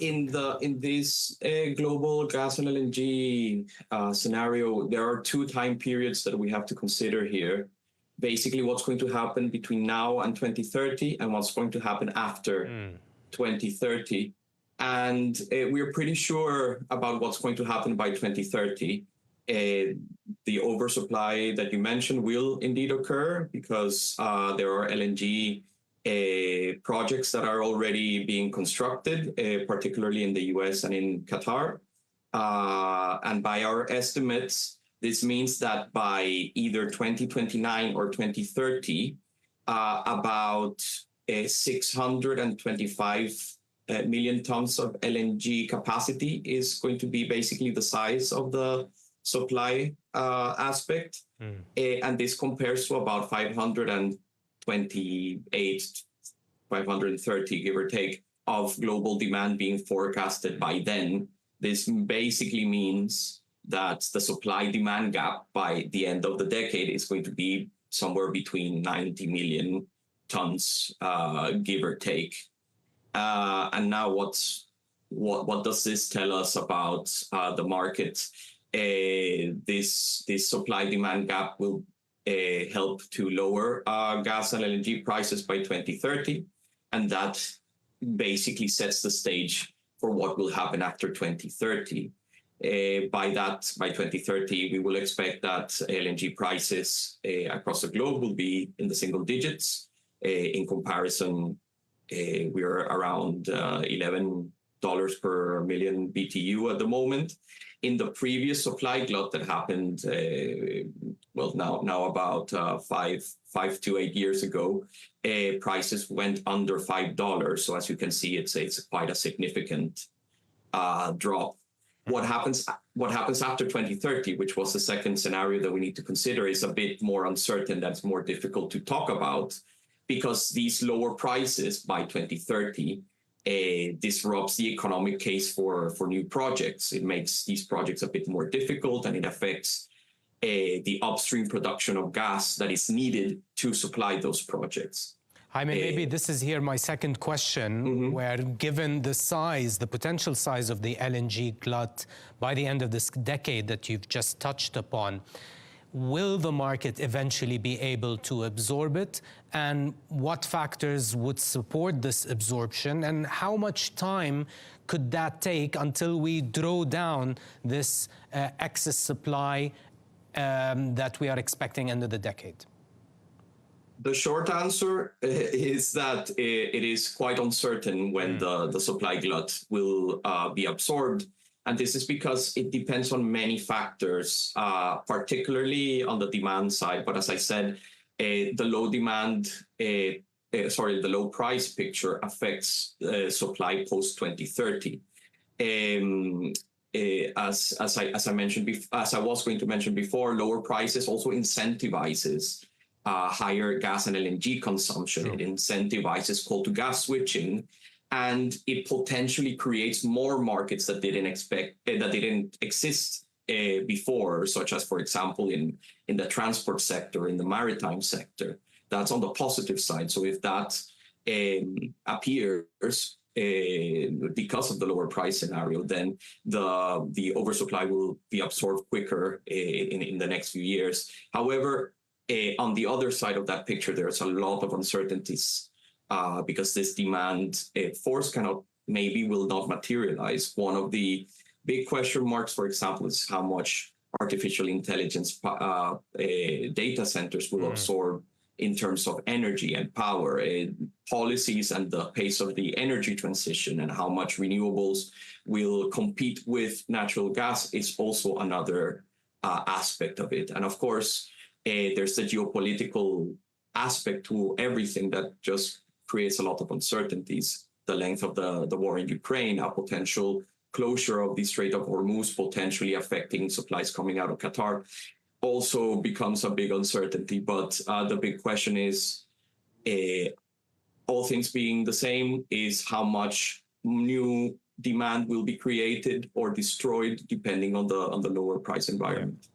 in this global gas and LNG scenario, there are two time periods that we have to consider here. Basically, what's going to happen between now and 2030, and what's going to happen after 2030. And we're pretty sure about what's going to happen by 2030. The oversupply that you mentioned will indeed occur because there are LNG projects that are already being constructed, particularly in the US and in Qatar. And by our estimates, this means that by either 2029 or 2030, about 625 million tons of LNG capacity is going to be basically the size of the supply aspect. And this compares to about 528, 530, give or take, of global demand being forecasted by then. This basically means that the supply-demand gap by the end of the decade is going to be somewhere between 90 million tons, give or take. And now what does this tell us about the market? This supply-demand gap will help to lower gas and LNG prices by 2030, and that basically sets the stage for what will happen after 2030. By 2030, we will expect that LNG prices across the globe will be in the single digits. In comparison, we're around $11 per million BTU at the moment. In the previous supply glut that happened, now about 5 to 8 years ago, prices went under $5. So as you can see, it's quite a significant drop. What happens after 2030, which was the second scenario that we need to consider, is a bit more uncertain. That's more difficult to talk about because these lower prices by 2030 disrupts the economic case for new projects. It makes these projects a bit more difficult, and it affects the upstream production of gas that is needed to supply those projects. Jaime, maybe this is here my second question, where given the size, the potential size of the LNG glut by the end of this decade that you've just touched upon, will the market eventually be able to absorb it? And what factors would support this absorption? And how much time could that take until we draw down this excess supply that we are expecting end of the decade? The short answer is that it is quite uncertain when the supply glut will be absorbed. And this is because it depends on many factors, particularly on the demand side. But as I said, the low price picture affects supply post 2030. As I was going to mention before, lower prices also incentivizes higher gas and LNG consumption. Sure. It incentivizes coal to gas switching, and it potentially creates more markets that didn't exist before, such as, for example, in the transport sector, in the maritime sector. That's on the positive side. So if that appears because of the lower price scenario, then the oversupply will be absorbed quicker in the next few years. However, on the other side of that picture, there's a lot of uncertainties because this demand force will not materialize. One of the big question marks, for example, is how much artificial intelligence data centers will absorb in terms of energy and power, policies and the pace of the energy transition, and how much renewables will compete with natural gas is also another aspect of it. And of course, there's the geopolitical aspect to everything that just creates a lot of uncertainties. The length of the war in Ukraine, a potential closure of the Strait of Hormuz, potentially affecting supplies coming out of Qatar, also becomes a big uncertainty. But the big question is, all things being the same, is how much new demand will be created or destroyed depending on the lower price environment.